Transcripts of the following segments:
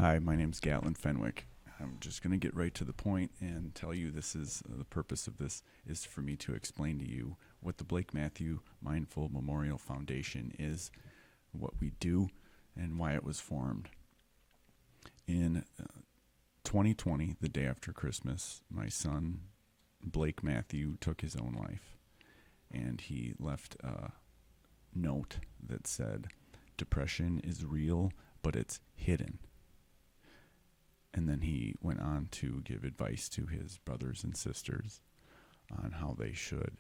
Hi, my name's Gatlin Fenwick. I'm just going to get right to the point and tell you this is the purpose of this is for me to explain to you what the Blake Matthew Mindful Memorial Foundation is, what we do, and why it was formed. In 2020, the day after Christmas, my son, Blake Matthew, took his own life. And he left a note that said, "Depression is real, but it's hidden." And then he went on to give advice to his brothers and sisters on how they should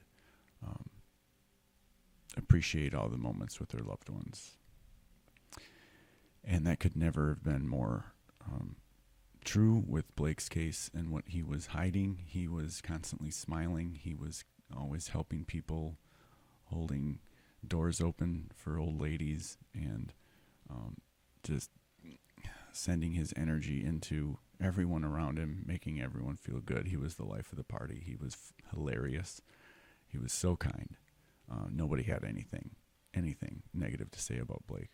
appreciate all the moments with their loved ones. And that could never have been more true with Blake's case and what he was hiding. He was constantly smiling. He was always helping people, holding doors open for old ladies, and just sending his energy into everyone around him, making everyone feel good. He was the life of the party. He was hilarious. He was so kind. Nobody had anything negative to say about Blake.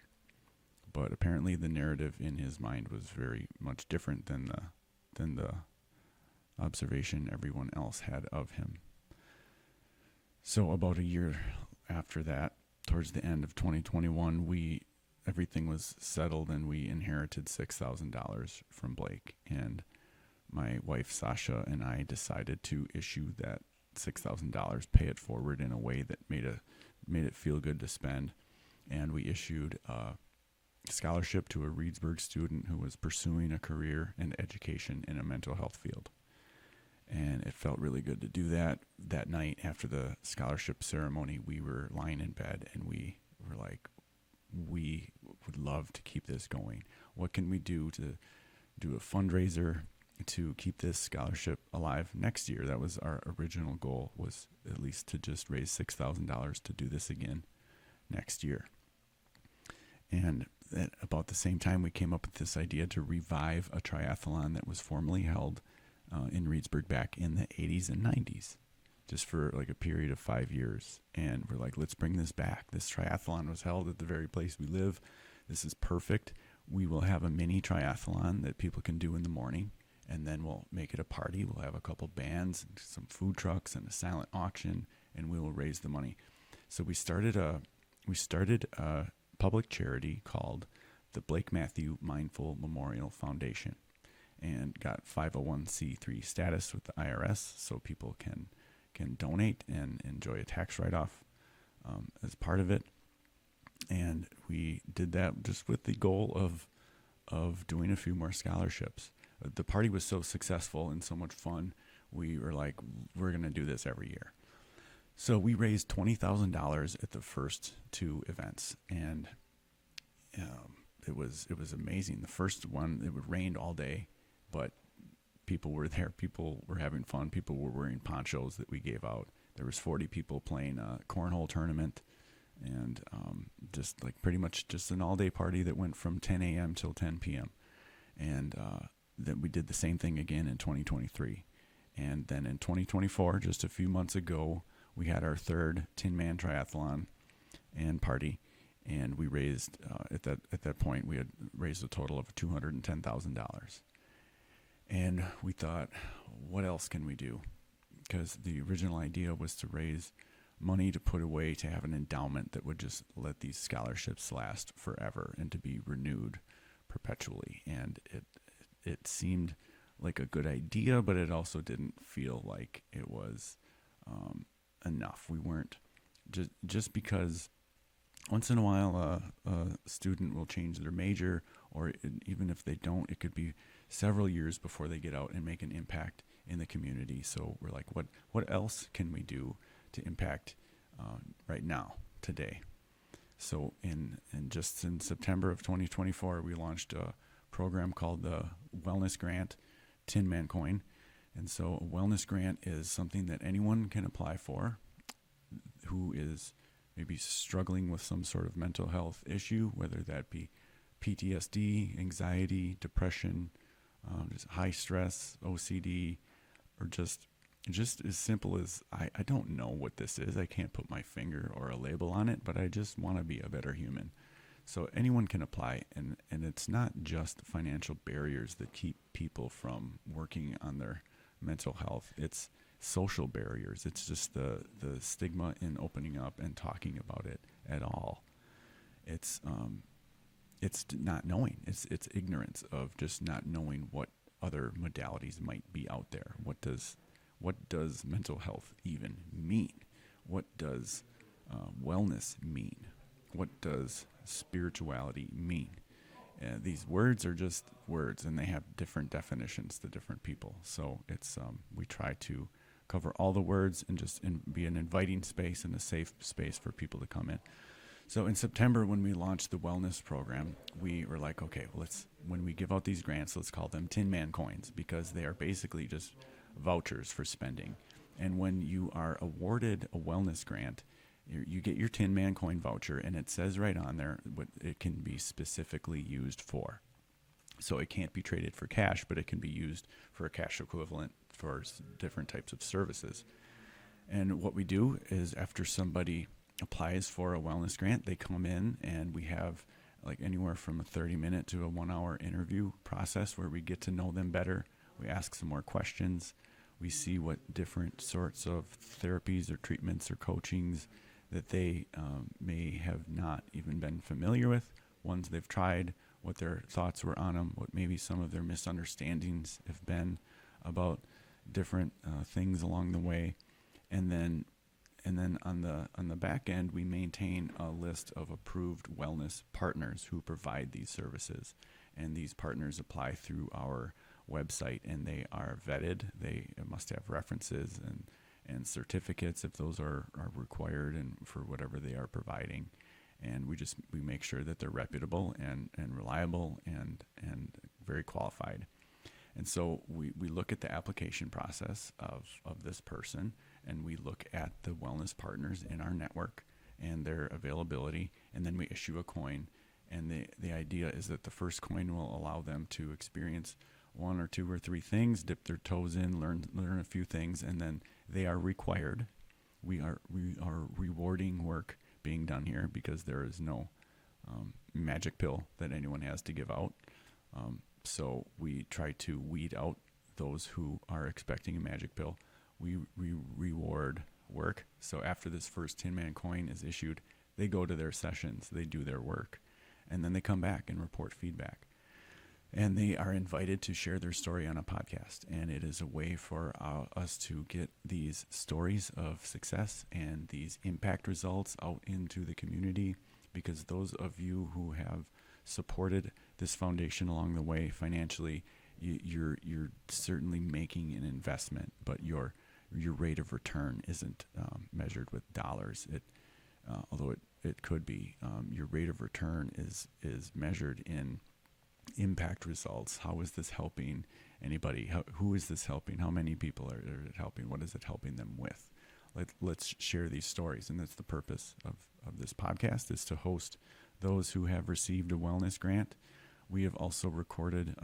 But apparently the narrative in his mind was very much different than the observation everyone else had of him. So about a year after that, towards the end of 2021, everything was settled and we inherited $6,000 from Blake. And my wife Sasha and I decided to issue that $6,000, pay it forward in a way that made it feel good to spend. And we issued a scholarship to a Reedsburg student who was pursuing a career and education in a mental health field. And it felt really good to do that. That night after the scholarship ceremony, we were lying in bed and we were like, we would love to keep this going. What can we do to do a fundraiser to keep this scholarship alive next year? That was our original goal, was at least to just raise $6,000 to do this again next year. And at about the same time, we came up with this idea to revive a triathlon that was formerly held in Reedsburg back in the 80s and 90s. Just for like a period of 5 years. And we're like, let's bring this back. This triathlon was held at the very place we live. This is perfect. We will have a mini triathlon that people can do in the morning. And then we'll make it a party. We'll have a couple bands, some food trucks, and a silent auction. And we will raise the money. So we started a public charity called the Blake Matthew Mindful Memorial Foundation. And got 501c3 status with the IRS so people can donate and enjoy a tax write-off as part of it. And we did that just with the goal of doing a few more scholarships. The party was so successful and so much fun, we were like, we're going to do this every year. So we raised $20,000 at the first two events, and it was amazing. The first one, it rained all day, but people were there. People were having fun. People were wearing ponchos that we gave out. There was 40 people playing a cornhole tournament, and just like pretty much just an all-day party that went from 10 a.m. till 10 p.m. And then we did the same thing again in 2023. And then in 2024, just a few months ago, we had our third Tinman triathlon and party, and we raised at that point we had raised a total of $210,000. And we thought, what else can we do? Because the original idea was to raise money to put away to have an endowment that would just let these scholarships last forever and to be renewed perpetually. And it seemed like a good idea, but it also didn't feel like it was enough. We weren't just because once in a while a student will change their major, or even if they don't, it could be several years before they get out and make an impact in the community. So we're like, what else can we do to impact right now, today? So in September of 2024, we launched a program called the Wellness Grant Tinman Coin. And so a wellness grant is something that anyone can apply for who is maybe struggling with some sort of mental health issue, whether that be PTSD, anxiety, depression, just high stress, OCD, or just as simple as I don't know what this is. I can't put my finger or a label on it, but I just want to be a better human. So anyone can apply, and it's not just financial barriers that keep people from working on their mental health. It's social barriers. It's just the stigma in opening up and talking about it at all. It's not knowing. It's ignorance of just not knowing what other modalities might be out there. What does mental health even mean? What does wellness mean? What does spirituality mean? These words are just words, and they have different definitions to different people. So it's we try to cover all the words and just be an inviting space and a safe space for people to come in. So in September, when we launched the wellness program, we were like, okay, well, when we give out these grants, let's call them Tinman Coins, because they are basically just vouchers for spending. And when you are awarded a wellness grant, you get your Tinman Coin voucher, and it says right on there what it can be specifically used for. So it can't be traded for cash, but it can be used for a cash equivalent for different types of services. And what we do is, after somebody applies for a wellness grant, they come in, and we have like anywhere from a 30-minute to a 1-hour interview process where we get to know them better. We ask some more questions. We see what different sorts of therapies or treatments or coachings that they may have not even been familiar with, ones they've tried, what their thoughts were on them, what maybe some of their misunderstandings have been about different things along the way. And then on the back end, we maintain a list of approved wellness partners who provide these services. And these partners apply through our website, and they are vetted. They must have references and certificates if those are required, and for whatever they are providing. And we make sure that they're reputable and reliable and very qualified. And so we look at the application process of this person, and we look at the wellness partners in our network and their availability, and then we issue a coin. And the idea is that the first coin will allow them to experience one or two or three things, dip their toes in, learn a few things, and then they are required. We are rewarding work being done here, because there is no magic pill that anyone has to give out. So we try to weed out those who are expecting a magic pill. We reward work. So after this first Tinman Coin is issued, they go to their sessions, they do their work, and then they come back and report feedback. And they are invited to share their story on a podcast. And it is a way for us to get these stories of success and these impact results out into the community, because those of you who have supported this foundation along the way financially, you're certainly making an investment, but your rate of return isn't measured with dollars. Although it could be, your rate of return is measured in impact results. How is this helping anybody? Who is this helping? How many people are it helping? What is it helping them with? Let's share these stories. And that's the purpose of this podcast, is to host those who have received a wellness grant. We have also recorded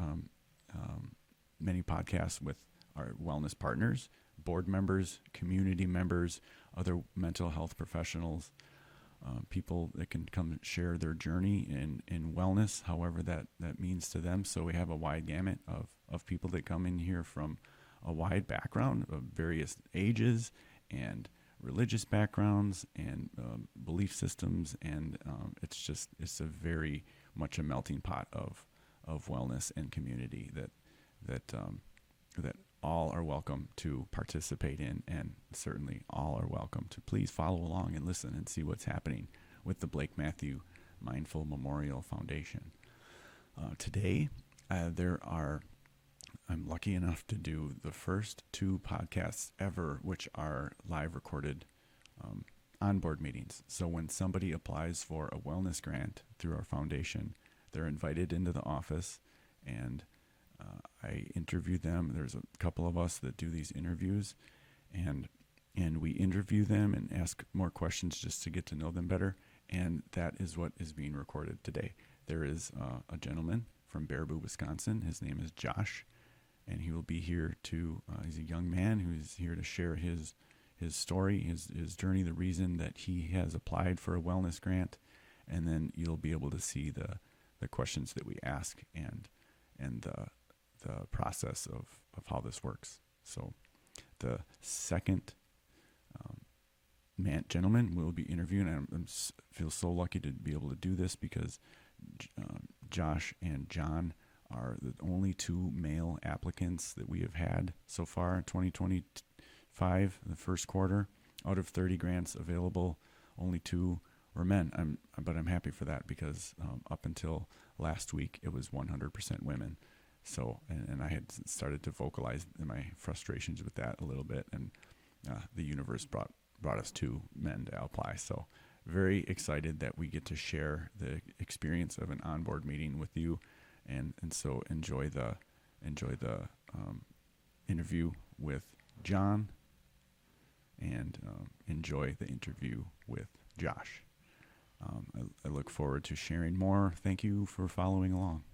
many podcasts with our wellness partners, board members, community members, other mental health professionals, people that can come share their journey in wellness, however that means to them. So we have a wide gamut of people that come in here from a wide background of various ages and religious backgrounds and belief systems. And it's a very much a melting pot of wellness and community that all are welcome to participate in, and certainly all are welcome to please follow along and listen and see what's happening with the Blake Matthew Mindful Memorial Foundation. Today, I'm lucky enough to do the first 2 podcasts ever, which are live recorded onboard meetings. So when somebody applies for a wellness grant through our foundation, they're invited into the office, and I interview them. There's a couple of us that do these interviews, and we interview them and ask more questions just to get to know them better. And that is what is being recorded today. There is a gentleman from Baraboo, Wisconsin. His name is Josh, and he will be here he's a young man who's here to share his story, his journey, the reason that he has applied for a wellness grant, and then you'll be able to see the questions that we ask and the process of how this works. So the second gentleman we'll be interviewing, and I feel so lucky to be able to do this because Josh and John are the only two male applicants that we have had so far in 2025, the first quarter. Out of 30 grants available, only two were men. But I'm happy for that because up until last week, it was 100% women. So, and I had started to vocalize my frustrations with that a little bit, and the universe brought us two men to apply. So, very excited that we get to share the experience of an onboard meeting with you, and so enjoy the interview with John, and enjoy the interview with Josh. I look forward to sharing more. Thank you for following along.